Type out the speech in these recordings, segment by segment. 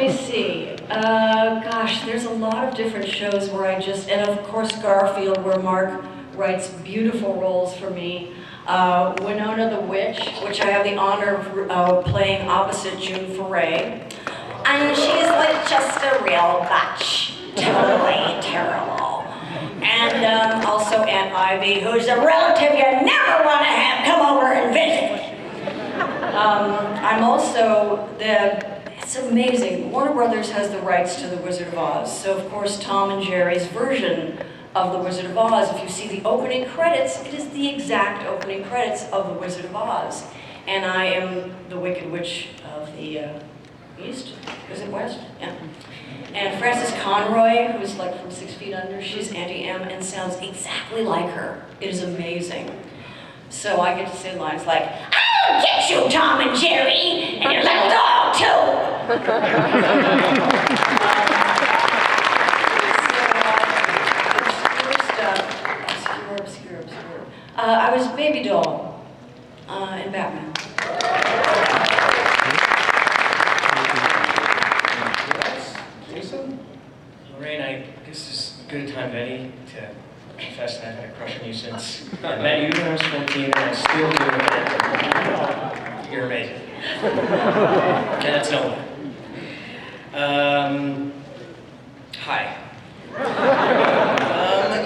me see. Gosh, there's a lot of different shows where I just, and of course Garfield, where Mark writes beautiful roles for me. Winona the Witch, which I have the honor of playing opposite June Foray. And she's like just a real bitch. Totally terrible. And also Aunt Ivy, who's a relative you never want to have come over and visit. I'm also it's amazing. Warner Brothers has the rights to The Wizard of Oz. So of course Tom and Jerry's version of The Wizard of Oz, if you see the opening credits, it is the exact opening credits of The Wizard of Oz. And I am the Wicked Witch of the East, is it West? Yeah. And Frances Conroy, who's like from 6 Feet Under, she's Auntie M and sounds exactly like her. It is amazing. So I get to say lines like, "I'll get you, Tom and Jerry, and your little dog too." Obscure. I was Baby Doll in Batman. Laraine, I guess this is as good a time as any to confess that I've had a crush on you since I met you when I was 14, and I still do. You're amazing. And that's no one. Hi.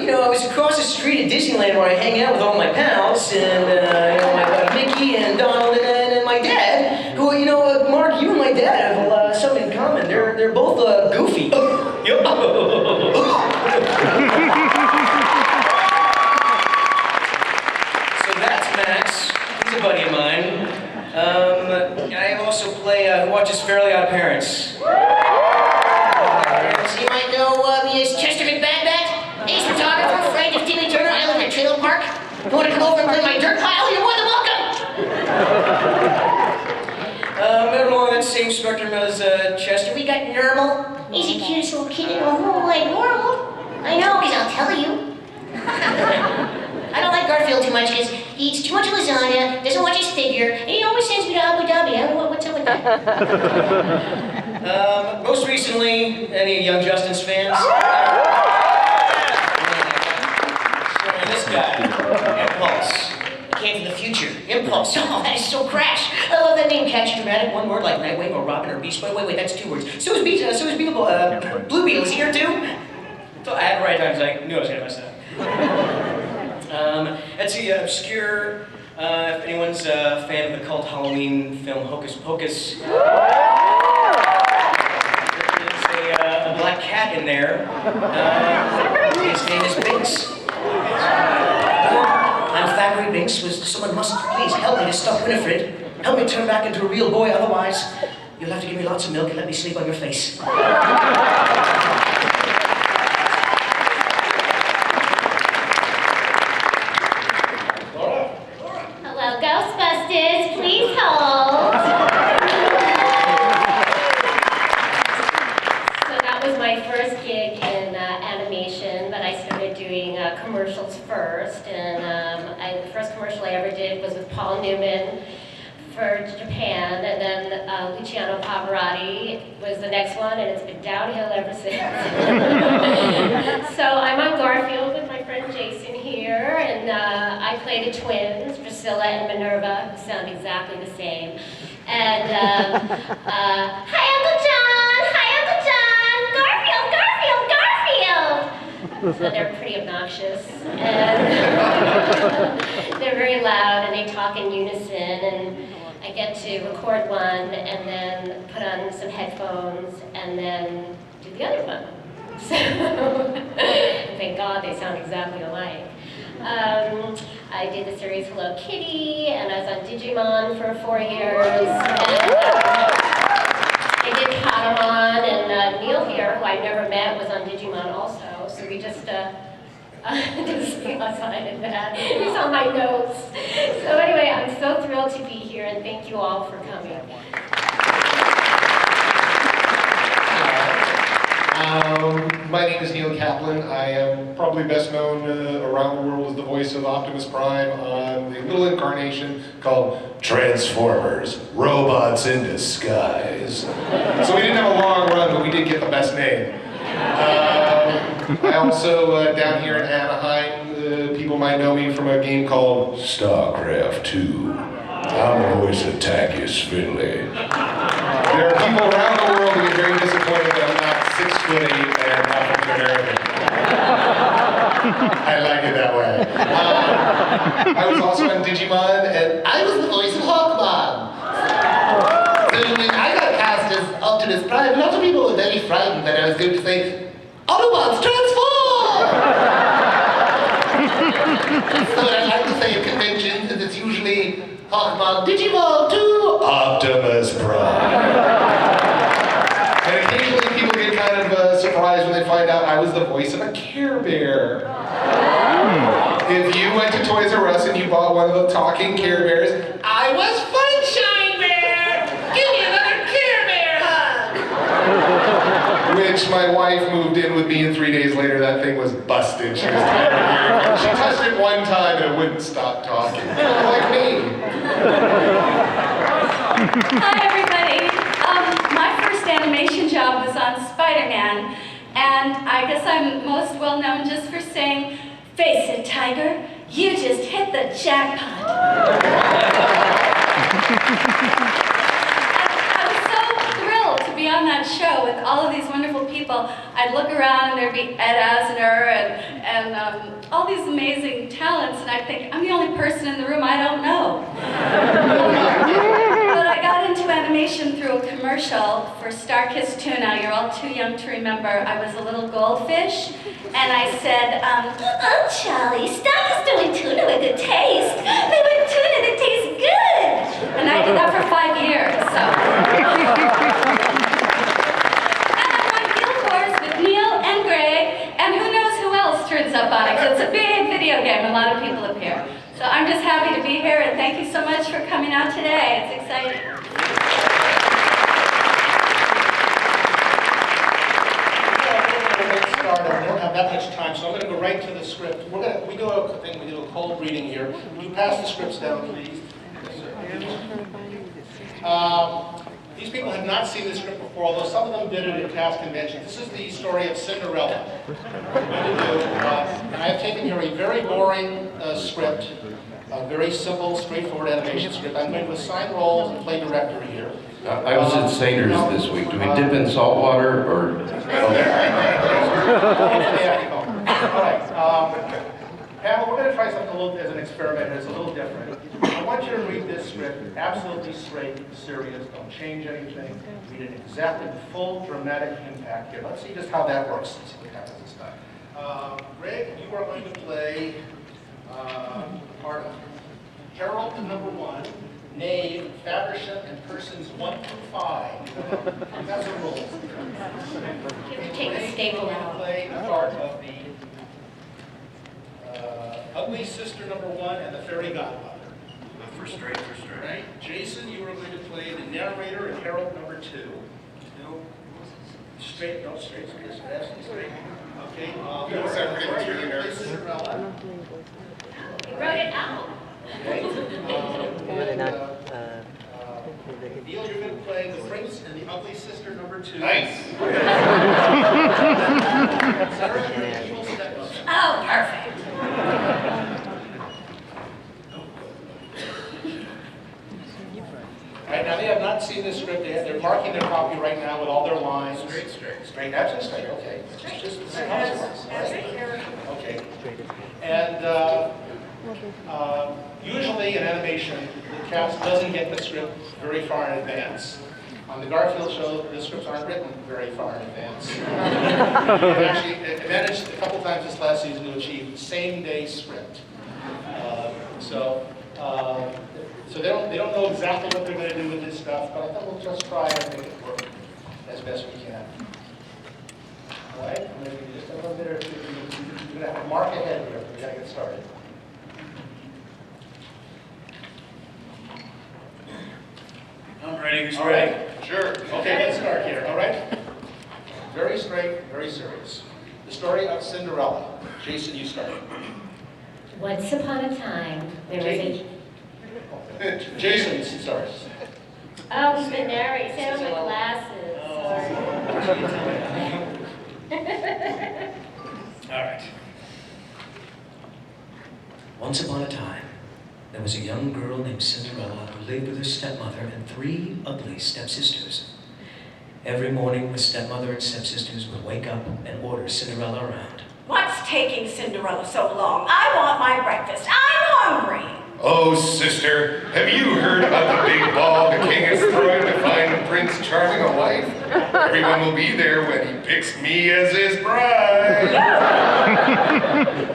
You know, I was across the street at Disneyland where I hang out with all my pals, and you know, my buddy Mickey and Donald and my dad, who, you know, Mark, you and my dad have something in common. They're both goofy. So that's Max. He's a buddy of mine. I also play who watches Fairly OddParents. You might know me as Chester McBadbat, ace photographer, friend of Timmy Turner. I live in a trailer park. You want to come over and play my dirt pile? You're more than welcome. Right along that same spectrum as Chester. We got Normal. He's the cutest little kid in the whole wide world. I know, because I'll tell you. I don't like Garfield too much because he eats too much lasagna, doesn't watch his figure, and he always sends me to Abu Dhabi. I don't know what's up with that. Most recently, any Young Justice fans? This guy, Impulse. Came from the future. Impulse. Oh, that is so crash. I love that name. Catchy, dramatic. One word like Nightwing or Robin or Beast Boy. Wait, that's 2 words. So is Blue Beetle. Is he here too? So I had it right because I knew I was going to mess it up. That's the obscure, if anyone's a fan of the cult Halloween film Hocus Pocus. There's a black cat in there. His name is Binks. I'm Thackeray Binks. Someone must please help me to stop Winifred. Help me turn back into a real boy, otherwise you'll have to give me lots of milk and let me sleep on your face. Hello, Ghostbusters, please hold. So that was my first gig in animation, but I started doing commercials first, and the first commercial I ever did was with Paul Newman for Japan, and then Luciano Pavarotti was the next one, and it's been downhill ever since. So I'm on Garfield with my friend Jason here, and I play the twins, Priscilla and Minerva, who sound exactly the same. And hi Uncle John! Hi Uncle John! Garfield! Garfield! Garfield! So they're pretty obnoxious, and they're very loud, and they talk in unison, and I get to record one, and then put on some headphones, and then do the other one. So, thank God they sound exactly alike. I did the series Hello Kitty, and I was on Digimon for 4 years. I did Patamon, and Neil here, who I never met, was on Digimon also. So we just decided that. It's on my notes. So anyway, I'm so thrilled to be here, and thank you all for coming. My name is Neil Kaplan. I am probably best known around the world as the voice of Optimus Prime on the little incarnation called Transformers, Robots in Disguise. So we didn't have a long the best name. I also, down here in Anaheim, people might know me from a game called Starcraft II. I'm the voice of Takis Finley. There are people around the world who get very disappointed that I'm not 6'8" and African American. I like it that way. I was also on Digimon, and I was the voice of Hawkmon. So when I got cast as Optimus Prime, lots of people were very frightened that I was going to say, Autobots transform! So what I like to say at conventions is it's usually Hawkmon Digimon to Optimus Prime. And occasionally people get kind of surprised when they find out I was the voice of a Care Bear. If you went to Toys R Us and you bought one of the talking Care Bears, I was Funshine Bear! Give me another Care Bear hug! Which my wife moved in with me, and 3 days later that thing was busted. She was tired of hearing it. She touched it one time and it wouldn't stop talking. Like me. Hi, everybody. My first animation job was on Spider-Man, and I guess I'm most well known just for saying, "Face it, Tiger, you just hit the jackpot." I was so thrilled to be on that show with all of these wonderful people. I'd look around and there'd be Ed Asner and all these amazing talents, and I'd think, I'm the only person in the room I don't know. But I got into animation through a commercial for Starcraft II. Now, you're all too young to remember. I was a little goldfish, and I said, "Oh, Charlie, Starcraft doing tuna with good taste. They want tuna that tastes good." And I did that for 5 years, so. And I'm on Billboards with Neil and Gregg, and who knows who else turns up on it, 'cause it's a big video game. A lot of people appear. So I'm just happy to be here, and thank you so much for coming out today. It's exciting. We don't have that much time, so I'm going to go right to the script. We do a thing, we do a cold reading here. Would you pass the scripts down, please? Yes, sir. These people have not seen this script before, although some of them did it at past conventions. This is the story of Cinderella. And I have taken here a very boring script, a very simple, straightforward animation script. I'm going to assign roles and play director here. I was at Sater's this week. Do we dip in salt water or? All right. Pamela, we're going to try something a little as an experiment. It's a little different. I want you to read this script absolutely straight, serious. Don't change anything. Read it exactly with full dramatic impact here. Let's see just how that works. Let's see what happens this time. Gregg, you are going to play part of Harold #1. Knave, Faversham, and persons 1 through 5. That's the rules. Take the staple out. Play the part of the ugly sister #1 and the fairy godmother. For straight. Right? Jason, you are going to play the narrator in Harold #2. No. Straight. Straight. Okay. Cinderella. You wrote it out. Okay. Neil, you're going to play the prince and the ugly sister #2. Nice. Sarah, you're the evil stepmother. Oh, perfect. All right, now they have not seen this script yet. They're marking their copy right now with all their lines. Straight, absolutely straight, okay. Just how it works, all right? Okay. And usually in animation, the cast doesn't get the script very far in advance. On the Garfield Show, the scripts aren't written very far in advance. I've actually managed a couple times this last season to achieve same-day script. So they don't know exactly what they're going to do with this stuff, but I thought we'll just try and make it work as best we can. All right, I'm going to give you just a little bit or two. You're going to have to mark ahead here. We got to get started. I'm ready. Who's All ready? right, sure. Okay, let's start here. All right. Very straight, very serious. The story of Cinderella. Jason, you start. Once upon a time, there was a... Jason, sorry. Oh, he's the narrator. He's got my glasses. Sorry. Once upon a time, there was a young girl named Cinderella who lived with her stepmother and 3 ugly stepsisters. Every morning, the stepmother and stepsisters would wake up and order Cinderella around. What's taking Cinderella so long? I want my breakfast. I'm hungry. Oh, sister, have you heard about the big ball the king is throwing to find Prince Charming a wife? Everyone will be there when he picks me as his bride.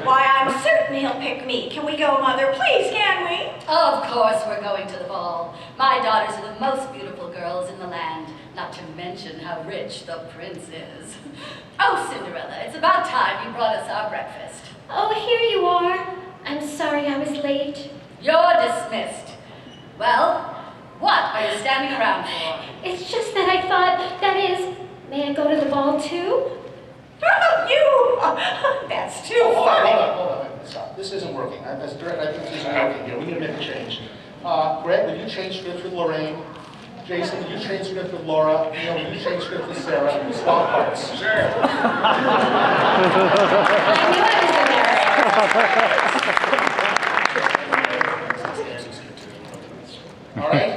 Why, I'm certain he'll pick me. Can we go, Mother? Please, can we? Of course we're going to the ball. My daughters are the most beautiful girls in the land, not to mention how rich the prince is. Oh, Cinderella, it's about time you brought us our breakfast. Oh, here you are. I'm sorry I was late. You're dismissed. Well, what are you standing around for? It's just that I thought, that is, may I go to the ball too? You! That's too funny. Hold on. Stop. This isn't working. As director, I think this isn't working here. We need to make a change. Greg, would you change scripts with Laraine? Jason, would you change scripts with Laura? Neil, would you change scripts with Sarah? Swap parts. Sure. I knew I was the All right?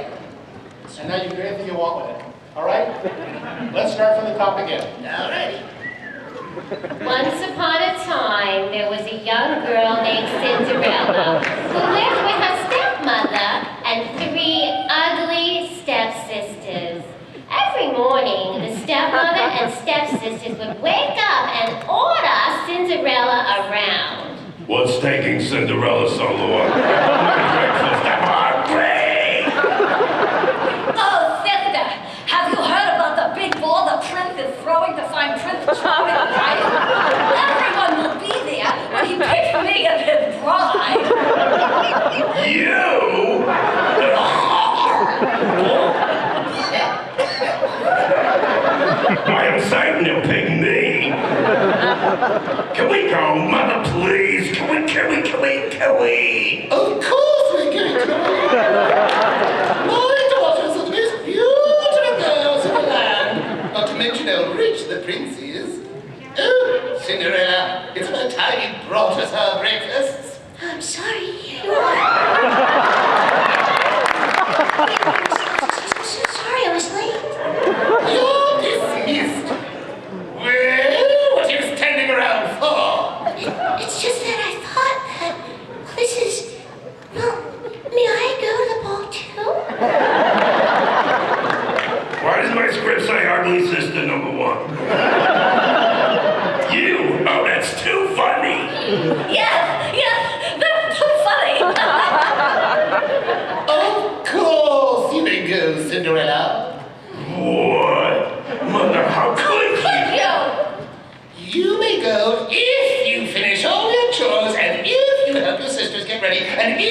And now you can do anything you want with it. All right? Let's start from the top again. All right. Once upon a time, there was a young girl named Cinderella who lived with her stepmother and 3 ugly stepsisters. Every morning, the stepmother and stepsisters would wake up and order Cinderella around. What's taking Cinderella so long? Breakfast, I'm hungry! Oh, sister, have you heard about the big ball the prince is throwing to find Prince Charming a wife? Everyone will be there when he picks me as his bride. You? I am certain he'll pick me. Can we go, Mother, please? Can we? Of course we're going to. My daughters are the most beautiful girls in the land. Not to mention how rich the prince is. Oh, Cinderella, it's about time you brought us our breakfasts. I'm sorry, here you are. I'm so sorry I was late. You're dismissed. Well, what are you standing around for? It's just that I thought that this is... Well, may I go to the ball too? Why does my script say ugly sister number 1? You? Oh, that's too funny. Yes, that's too funny. Of course you may go, Cinderella. What? Mother, how could you? You may go if you finish all your chores and if you help your sisters get ready and if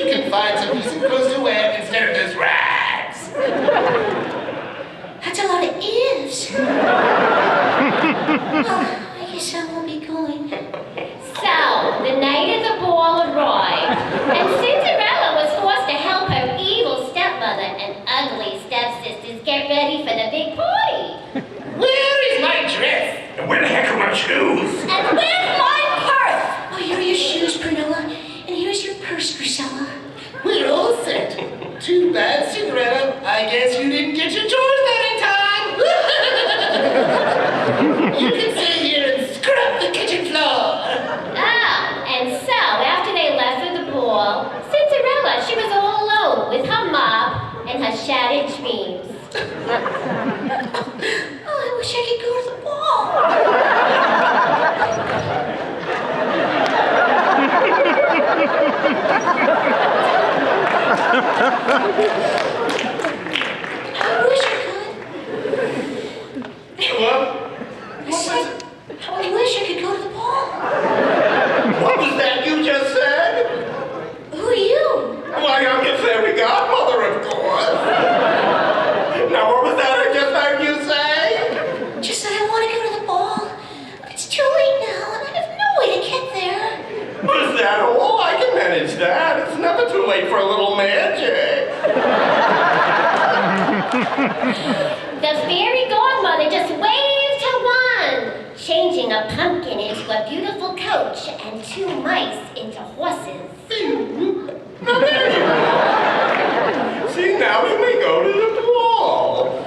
you can find some decent clothes to wear instead of those rags. That's a lot of ifs. Well, I guess I won't be going. So, the night of the ball arrived, and Cinderella was forced to help her evil stepmother and ugly stepsisters get ready for the big party. Where is my dress? And where the heck are my shoes? And where's my purse? Oh, here are your shoes, Prunella, and here's your purse, Priscilla. We're all set. Too bad, Cinderella. I guess you didn't get your chores done in time. You can stay here and scrub the kitchen floor. And so, after they left for the ball, Cinderella, she was all alone with her mop and her shattered dreams. Oh, I wish I could go to the ball. I wish I could. What? I said, I wish I could go to the ball. What was that you just said? Who are you? Why, I'm your fairy godmother, of course. Now, what was that I just heard you say? Just that I want to go to the ball. But it's too late now, and I have no way to get there. Was that all? I can manage that. It's never too late for a little magic. The fairy godmother just waved pumpkin into a beautiful coach and 2 mice into horses. Now there you are. See, now we may go to the ball.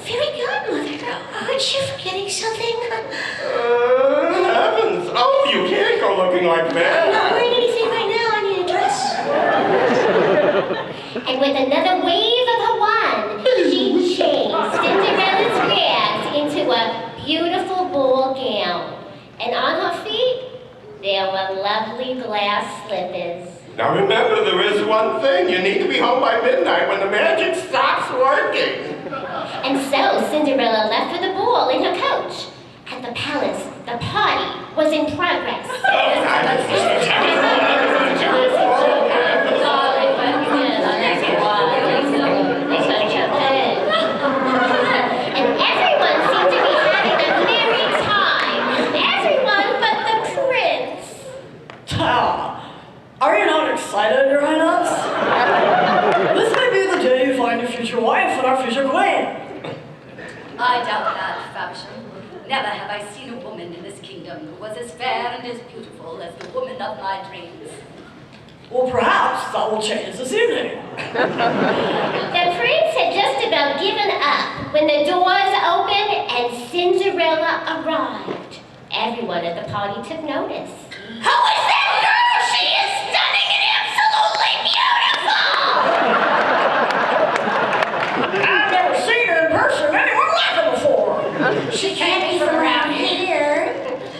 Fairy godmother, aren't you forgetting something? Heavens. Oh, you can't go looking like I'm that. not wearing anything right now. I need a dress. And with another wave of her wand, she changed Cinderella's rags into a beautiful ball gown. And on her feet, there were lovely glass slippers. Now remember, there is one thing. You need to be home by midnight when the magic stops working. And so Cinderella left with the ball in her coach. At the palace, the party was in progress. And everyone seemed to be having a merry time. Everyone but the prince. Are you not excited, Your Highness? This may be the day you find your future wife and our future queen. I doubt that, Faversham. Never have I seen a woman in this kingdom who was as fair and as beautiful as the woman of my dreams. Well, perhaps that will change this evening. The prince had just about given up when the doors opened and Cinderella arrived. Everyone at the party took notice. Who is that girl? She is stunning and absolutely beautiful! I've never seen her in person anywhere like her before. She can't be from around here.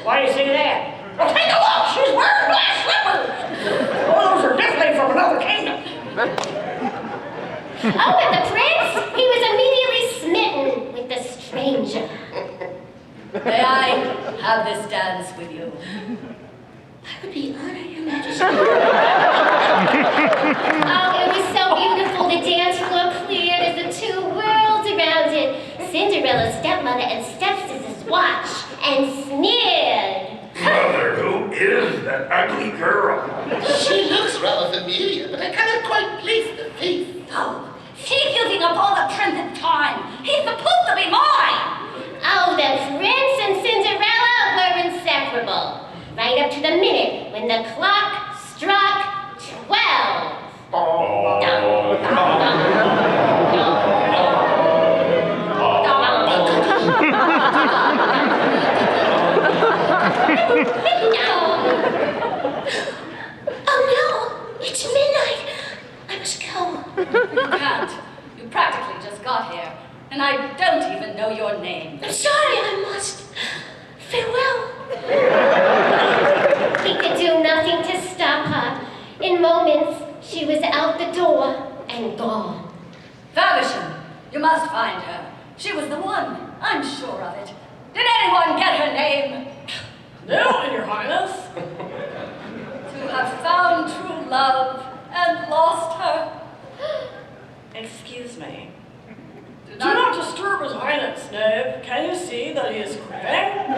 Why do you say that? Well, take a look. She's wearing glass slippers. Oh, those are definitely from another kingdom. Oh, but the prince, he was immediately smitten with the stranger. May I have this dance with you? I would be honored, Your Majesty. Oh, it was so beautiful. The dance floor cleared as the 2 whirled around it. Cinderella's stepmother and stepsisters watched and sneered. Mother, who is that ugly girl? She looks rather familiar, but I cannot quite place the face. Oh, she's using up all the prince's time. He's supposed to be mine. Oh, the prince and Cinderella were inseparable. Right up to the minute when the clock struck 12. Oh no, it's midnight. I must go. You can't. You practically just got here. And I don't even know your name. I'm sorry, I must. Farewell. He could do nothing to stop her. In moments, she was out the door and gone. Faversham, you must find her. She was the one. I'm sure of it. Did anyone get her name? No, Your Highness. To have found true love and lost her. Excuse me. Do Do not disturb His Highness, knave. Can you see that he is craving?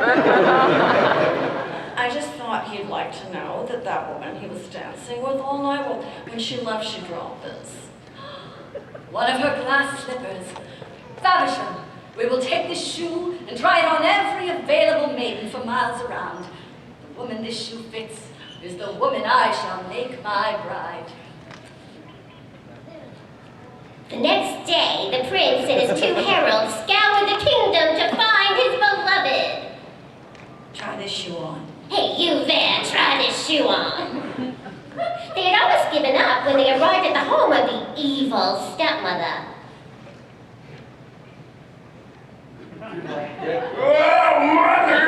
I just thought he'd like to know that that woman he was dancing with all night, well, when she left, she dropped this. One of her glass slippers. Faversham, we will take this shoe and try it on every available maiden for miles around. The woman this shoe fits is the woman I shall make my bride. The next day, the prince and his 2 heralds scoured the kingdom to find his beloved. Try this shoe on. Hey, you there, try this shoe on. They had almost given up when they arrived at the home of the evil stepmother. Oh, Mother!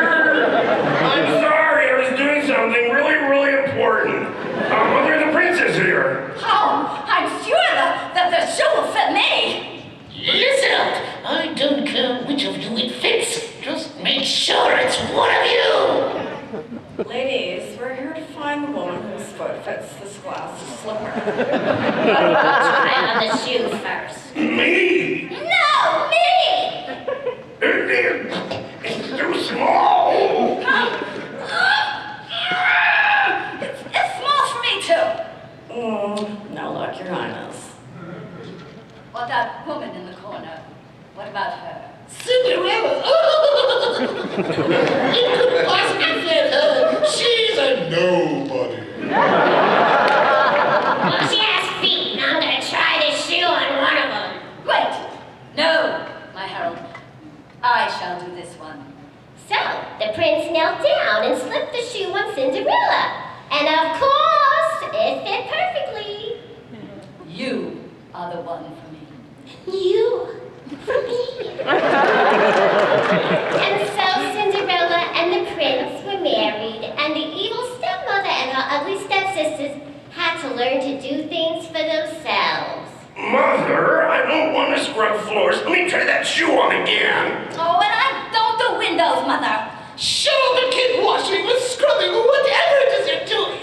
I'm sorry, I was doing something really important. Mother, the prince is here. Oh, I'm sure that the shoe will fit me. Listen up. I don't care which of you it fits. Just make sure it's one of you. Ladies, we're here to find the woman whose foot fits this glass slipper. Try on the shoe first. Me? No, me! It's too small. It's small for me too. No luck, Your Highness. What that woman in the corner? What about her? Cinderella. It could could possibly fit her? She's a nobody. Well, she has feet, and I'm gonna try this shoe on one of them. Wait! No, my Harold. I shall do this one. So, the prince knelt down and slipped the shoe on Cinderella. And of course, it fit perfectly. You are the one for me. You? For me? And so Cinderella and the prince were married, and the evil stepmother and her ugly stepsisters had to learn to do things for themselves. Mother, I don't want to scrub floors. Let me try that shoe on again. Oh, and I don't do windows, Mother. Show the kid washing with scrubbing or whatever it is you're doing.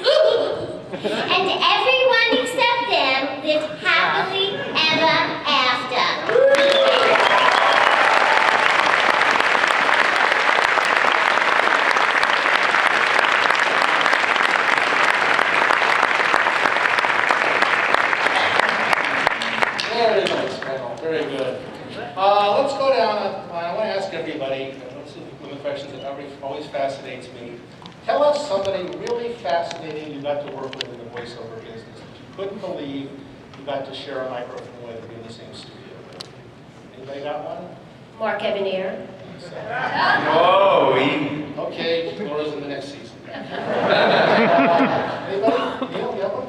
And everyone except them lived happily ever after. Very nice, Colonel. Very good. Let's go down. I want to ask everybody, this is one of the questions that always fascinates me. Tell us somebody really fascinating you got to work with in the voiceover business that you couldn't believe you got to share a microphone with and be in the same studio with. Anybody got one? Mark Evanier. Oh, Okay, Laura's in the next season. Anybody? Neil, you have one?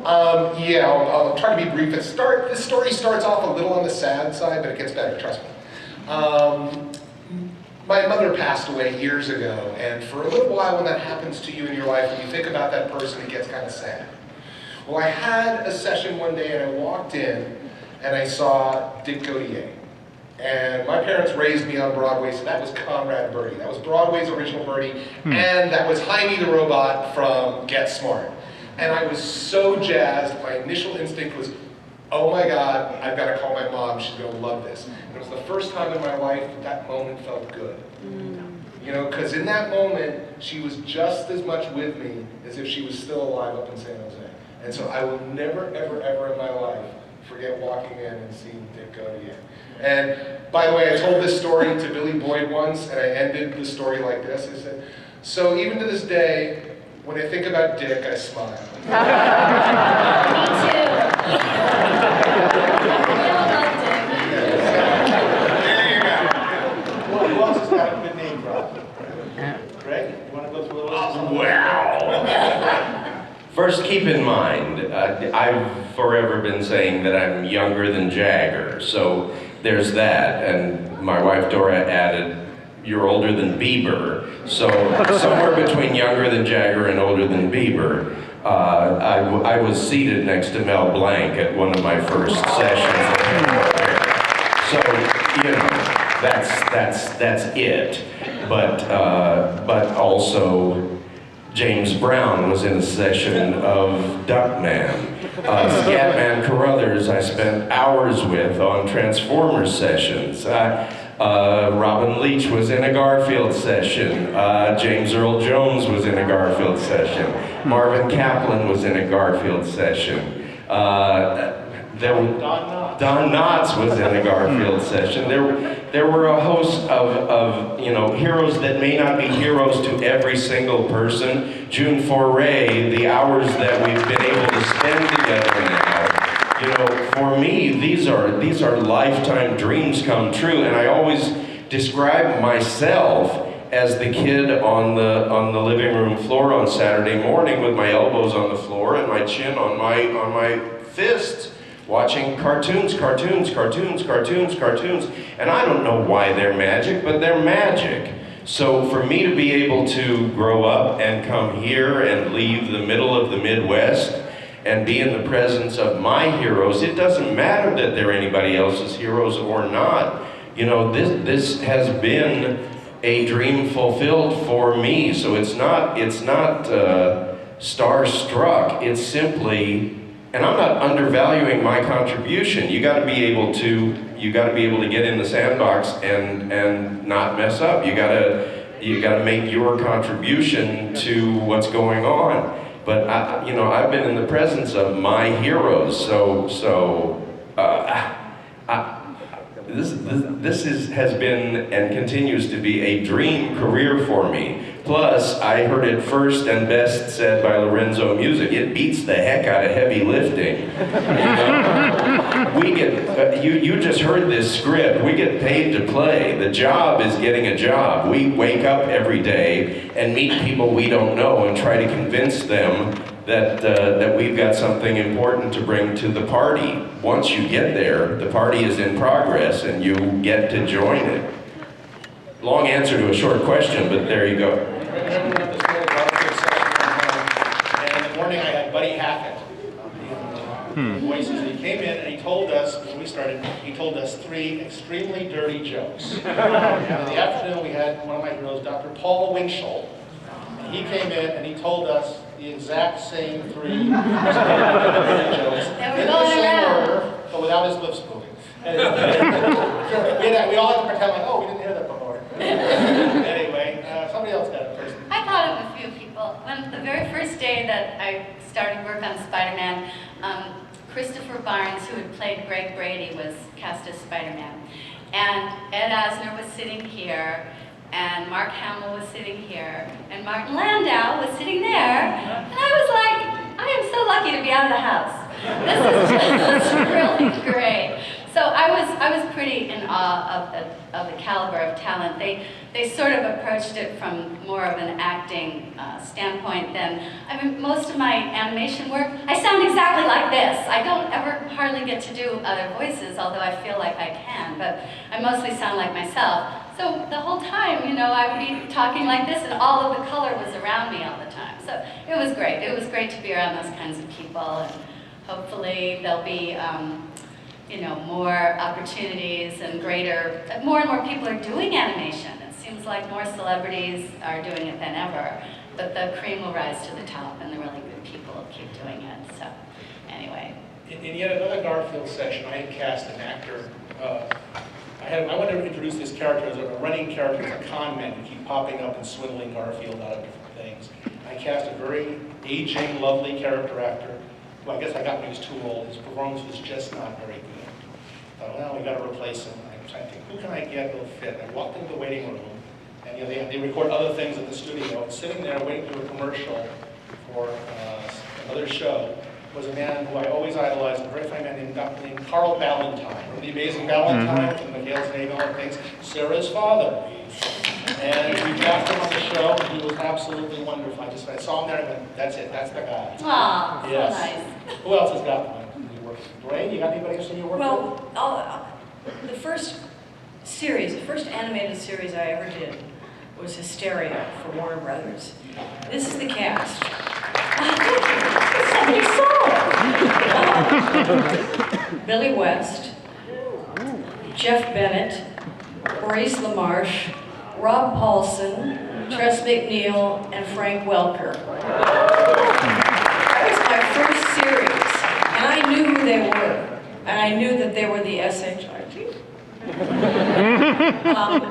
Yeah, I'll try to be brief. This story starts off a little on the sad side, but it gets better, trust me. My mother passed away years ago, and for a little while when that happens to you in your life, when you think about that person, it gets kind of sad. Well, I had a session one day, and I walked in, and I saw Dick Gautier. And my parents raised me on Broadway, so that was Conrad Birdie. That was Broadway's original Birdie, and that was Jaime the Robot from Get Smart. And I was so jazzed. My initial instinct was, oh my God, I've got to call my mom. She's going to love this. And it was the first time in my life that moment felt good. You know, because in that moment, she was just as much with me as if she was still alive up in San Jose. And so I will never, ever, ever in my life forget walking in and seeing Dick Gautier. And by the way, I told this story to Billy Boyd once, and I ended the story like this. I said, so even to this day, when I think about Dick, I smile. Me too. We all love Dick. There you go. Well, who else has got a good name drop? Greg, you want to go through a list? well. First, keep in mind, I've forever been saying that I'm younger than Jagger, so there's that. And my wife Dora added, you're older than Bieber. So somewhere between younger than Jagger and older than Bieber. I was seated next to Mel Blanc at one of my first sessions. So, you know, that's it. But also, James Brown was in a session of Duckman. Scatman Carruthers I spent hours with on Transformers sessions. Robin Leach was in a Garfield session. James Earl Jones was in a Garfield session. Marvin Kaplan was in a Garfield session. Don Knotts was in a Garfield session. There were a host of heroes that may not be heroes to every single person. June Foray, the hours that we've been able to spend together now. You know, for me, these are lifetime dreams come true, and I always describe myself as the kid on the living room floor on Saturday morning with my elbows on the floor and my chin on my fists, watching cartoons, and I don't know why they're magic, but they're magic. So for me to be able to grow up and come here and leave the middle of the Midwest and be in the presence of my heroes, it doesn't matter that they're anybody else's heroes or not. You know, this has been a dream fulfilled for me. So it's not starstruck. It's simply, and I'm not undervaluing my contribution. You got to be able to get in the sandbox and not mess up. You got to make your contribution to what's going on. But I've been in the has been and continues to be a dream career for me. Plus, I heard it first and best said by Lorenzo Music. It beats the heck out of heavy lifting. We get, you just heard this script. We get paid to play. The job is getting a job. We wake up every day and meet people we don't know and try to convince them that we've got something important to bring to the party. Once you get there, the party is in progress and you get to join it. Long answer to a short question, but there you go. And in the morning I had Buddy Hackett in Voices. And he came in and he told us, when we started, he told us 3 extremely dirty jokes. And in the afternoon we had one of my heroes, Dr. Paul Winchell. And he came in and he told us the exact same 3 dirty jokes in the same order, but without his lips moving. And we all had to pretend like, oh, we didn't hear that before. Anyway, somebody else got it first. I thought of a few people. When the very first day that I started work on Spider-Man, Christopher Barnes, who had played Greg Brady, was cast as Spider-Man. And Ed Asner was sitting here, and Mark Hamill was sitting here, and Martin Landau was sitting there, and I was like, I am so lucky to be out of the house. This is just really great. So I was pretty in awe of the caliber of talent. They sort of approached it from more of an acting standpoint than, I mean, most of my animation work, I sound exactly like this. I don't ever hardly get to do other voices, although I feel like I can, but I mostly sound like myself. So the whole time, you know, I would be talking like this and all of the color was around me all the time. So it was great. It was great to be around those kinds of people, and hopefully there'll be you know, more opportunities and more and more people are doing animation. It seems like more celebrities are doing it than ever, but the cream will rise to the top and the really good people will keep doing it, so anyway. In yet another Garfield session, I had cast an actor. I wanted to introduce this character as a running character, as a con man who keep popping up and swindling Garfield out of different things. I cast a very aging, lovely character actor. Well, I guess I got when he was too old. His performance was just not very good. I thought, well, we got to replace him. I'm trying to think, who can I get that'll fit? I walked into the waiting room, and you know, they record other things at the studio. And sitting there waiting to do a commercial for another show was a man who I always idolized, a very fine man named Carl Ballantine. Remember the amazing Ballantine from McHale's Name and all the things? Sarah's father. And we cast him on the show, and he was absolutely wonderful. I saw him there and went, that's it, that's the guy. Aw, Yes. so nice. Who else has got one? Laraine, you got anybody else in your work with? Well, the first animated series I ever did was Hysteria for Warner Brothers. This is the cast. Somebody saw it. Billy West, Jeff Bennett, Maurice LaMarche, Rob Paulson, Tress McNeil, and Frank Welker. That was my first series, and I knew who they were, and I knew that they were the SHIT.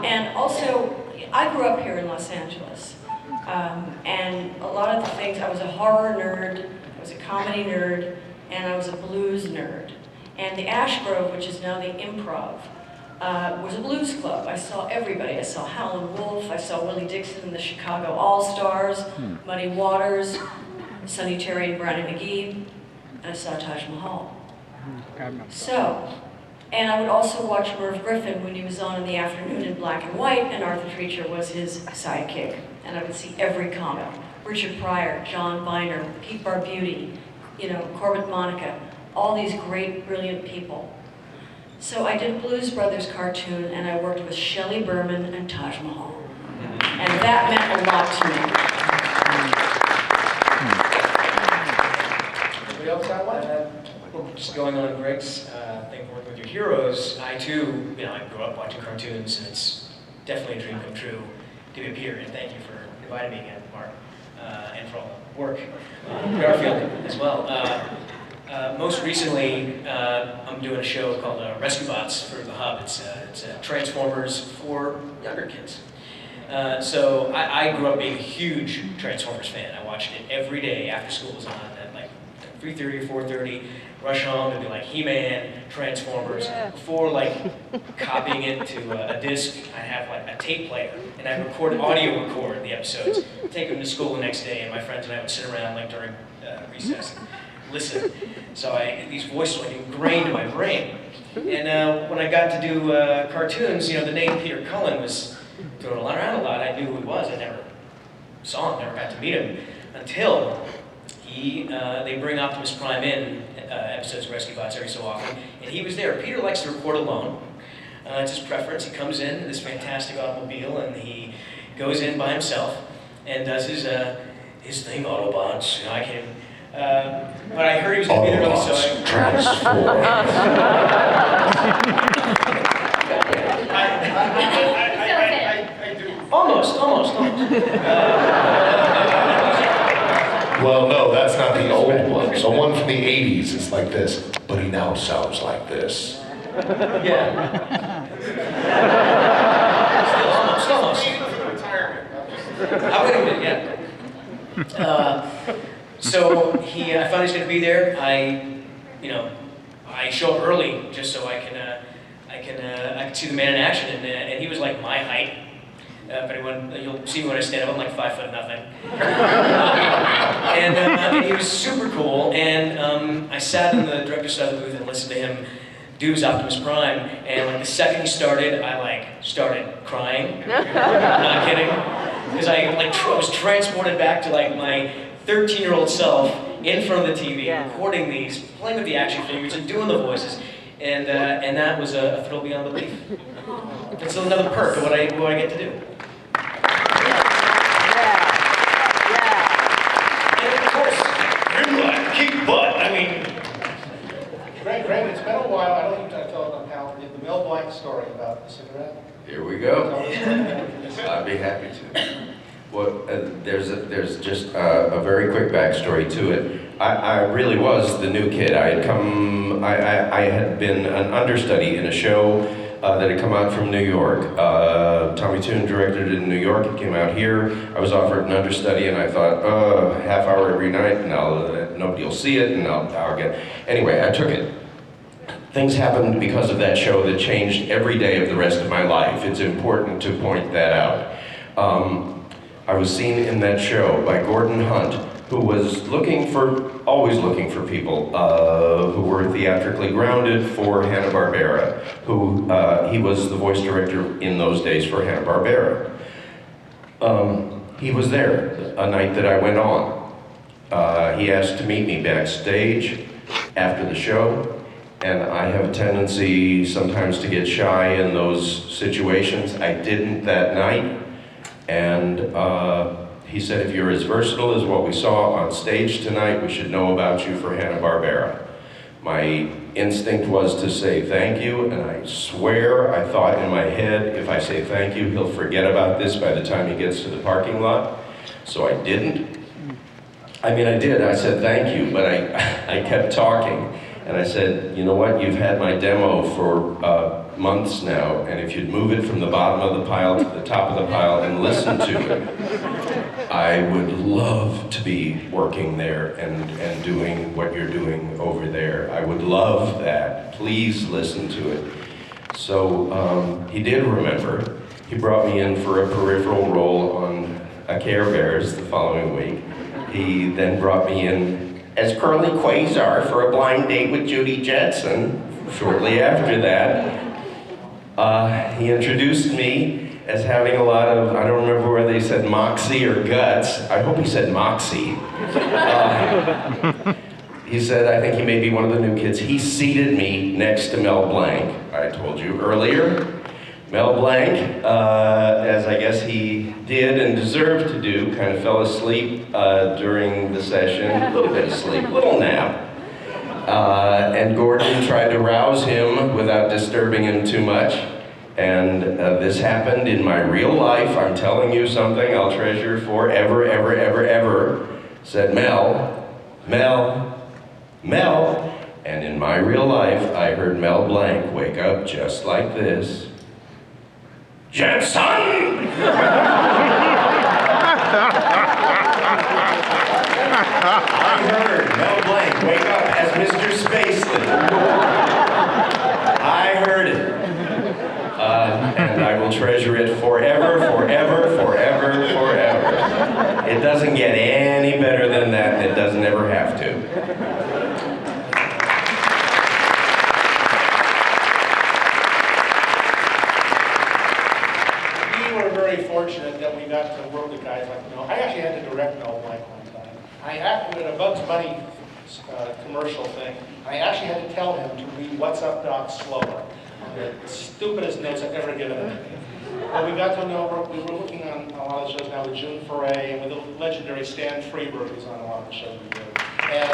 And also, I grew up here in Los Angeles, and a lot of the things, I was a horror nerd, I was a comedy nerd, and I was a blues nerd. And the Ash Grove, which is now the Improv, was a blues club. I saw everybody. I saw Howlin' Wolf, I saw Willie Dixon and the Chicago All-Stars, Muddy Waters, Sonny Terry and Brownie McGee, and I saw Taj Mahal. So, and I would also watch Merv Griffin when he was on in the afternoon in black and white, and Arthur Treacher was his sidekick. And I would see every comic. Richard Pryor, John Biner, Pete Barbuti, you know, Corbett Monica, all these great, brilliant people. So I did a Blues Brothers cartoon, and I worked with Shelley Berman and Taj Mahal. And that meant a lot to me. Anybody else got one? Well, just going on Gregg's thing, working with your heroes, I too, you know, I grew up watching cartoons, and it's definitely a dream come true to be up here. And thank you for inviting me again, Mark, and for all the work. Garfield as well. Most recently, I'm doing a show called Rescue Bots for the Hub. It's Transformers for younger kids. So I grew up being a huge Transformers fan. I watched it every day after school was on. At like 3:30 or 4:30, rush home, there'd be like He-Man, Transformers. Before like copying it to a disc, I have like a tape player, and I audio record the episodes, take them to school the next day, and my friends and I would sit around like during recess and listen. So these voices were like ingrained in my brain. And when I got to do cartoons, the name Peter Cullen was thrown around a lot. I knew who he was. I never saw him, never got to meet him until they bring Optimus Prime in episodes of Rescue Bots every so often, and he was there. Peter likes to record alone. It's his preference. He comes in this fantastic automobile, and he goes in by himself and does his thing, Autobots. I can't. But I heard he was going to be there early, so I do. Almost. Well, no, that's not the old one. So one from the 80s is like this, but he now sounds like this. Yeah. Still almost. I would have been, yeah. So I found he's going to be there. I show up early just so I can see the man in action, and he was like my height. If anyone, you'll see me when I stand up. I'm like 5'0". And he was super cool. And I sat in the director's side of the booth and listened to him do his Optimus Prime. And like the second he started, I started crying. I'm not kidding, because I was transported back to like my 13-year-old self in front of the TV, recording these, playing with the action figures, and doing the voices, and that was a thrill beyond belief. It's another perk of what I get to do. And of course, Grimlock, kick butt. I mean, Gregg, it's been a while. I don't think I told on how the Mel Blanc story about the Cinderella. Here we go. I'd be happy to. Well, there's just a very quick backstory to it. I really was the new kid. I had been an understudy in a show that had come out from New York. Tommy Tune directed it in New York. It came out here. I was offered an understudy, and I thought, half hour every night, and nobody will see it, and I'll get. Anyway, I took it. Things happened because of that show that changed every day of the rest of my life. It's important to point that out. I was seen in that show by Gordon Hunt, who was always looking for people who were theatrically grounded for Hanna-Barbera, he was the voice director in those days for Hanna-Barbera. He was there a night that I went on. He asked to meet me backstage after the show, and I have a tendency sometimes to get shy in those situations. I didn't that night. And he said, if you're as versatile as what we saw on stage tonight, we should know about you for Hanna-Barbera. My instinct was to say thank you, and I swear I thought in my head, if I say thank you, he'll forget about this by the time he gets to the parking lot. So I didn't. I mean, I did. I said thank you, but I kept talking. And I said, you know what, you've had my demo for months now, and if you'd move it from the bottom of the pile to the top of the pile and listen to it, I would love to be working there and doing what you're doing over there. I would love that. Please listen to it. So he did remember. He brought me in for a peripheral role on a Care Bears the following week. He then brought me in as Curly Quasar for a blind date with Judy Jetson. Shortly after that, he introduced me as having a lot of, I don't remember whether they said moxie or guts. I hope he said moxie. He said, I think he may be one of the new kids. He seated me next to Mel Blanc. I told you earlier. Mel Blanc, as I guess he did and deserved to do, kind of fell asleep during the session. A little bit of sleep, a little nap. And Gordon tried to rouse him without disturbing him too much. And this happened in my real life. I'm telling you something I'll treasure forever, ever, ever, ever. Said Mel, Mel, Mel. And in my real life, I heard Mel Blanc wake up just like this. Jetson! I heard Mel Blanc wake It doesn't get any better than that, and it doesn't ever have to. We were very fortunate that we got to work with guys like Mel. I actually had to direct Mel Blanc one time. I acted in a Bugs Bunny commercial thing. I actually had to tell him to read What's Up, Doc slower. The stupidest notes I've ever given him. But we got to know, we were working on a lot of shows now with June Foray and with the legendary Stan Freberg, who's on a lot of the shows we do. And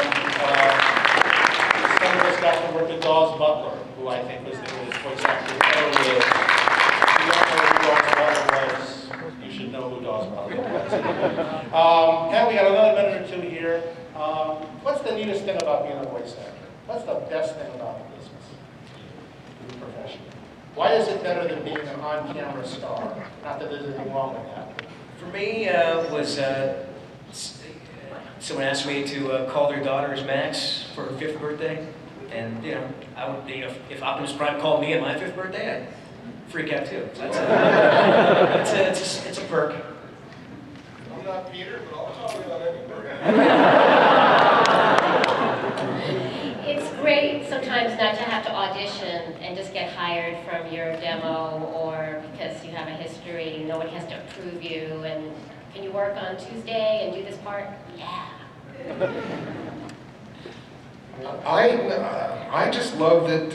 some of us got to work with Dawes Butler, who I think was the voice actor. If you don't know who Dawes Butler was, you should know who Dawes Butler was. Now we got another minute or two here. What's the neatest thing about being a voice actor? What's the best thing about the business, the profession? Why is it better than being an on-camera star? Not that there's anything wrong with that. For me, was someone asked me to call their daughter's Max for her 5th birthday, and you know, I would, you know, if Optimus Prime called me on my 5th birthday, I'd freak out too. So it's a perk. I'm not Peter, but I'll talk about any bird. It's great sometimes not to have to audition and just get hired from your demo, or because you have a history, nobody has to approve you, and can you work on Tuesday and do this part? Yeah. I just love that,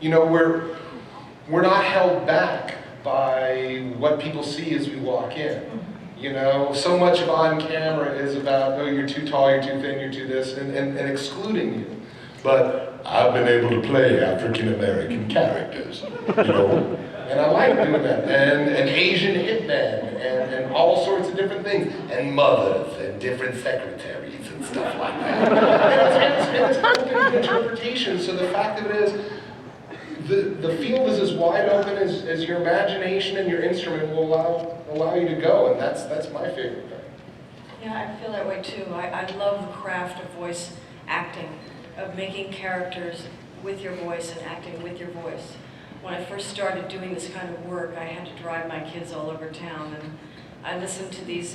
you know, we're not held back by what people see as we walk in. You know, so much of on camera is about, oh, you're too tall, you're too thin, you're too this, and excluding you. But I've been able to play African-American characters, you know, and I like doing that. And Asian hitmen, and all sorts of different things, and mothers, and different secretaries, and stuff like that. And it's open to interpretation, so the fact of it is, the field is as wide open as your imagination and your instrument will allow you to go, and that's my favorite thing. Yeah, I feel that way too. I love the craft of voice acting, of making characters with your voice and acting with your voice. When I first started doing this kind of work, I had to drive my kids all over town, and I listened to these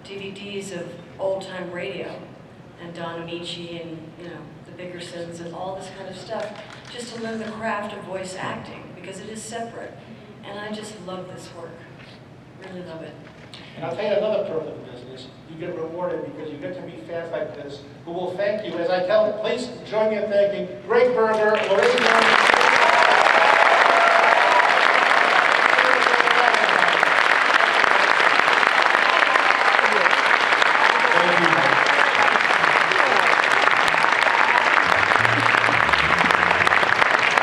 DVDs of old-time radio, and Don Amici, and you know, the Bickersons, and all this kind of stuff, just to learn the craft of voice acting, because it is separate. And I just love this work. Really love it. And I'll tell you another perk of the business. You get rewarded because you get to meet fans like this who will thank you. As I tell them, please join me in thanking Gregg Berger, Laraine Newman,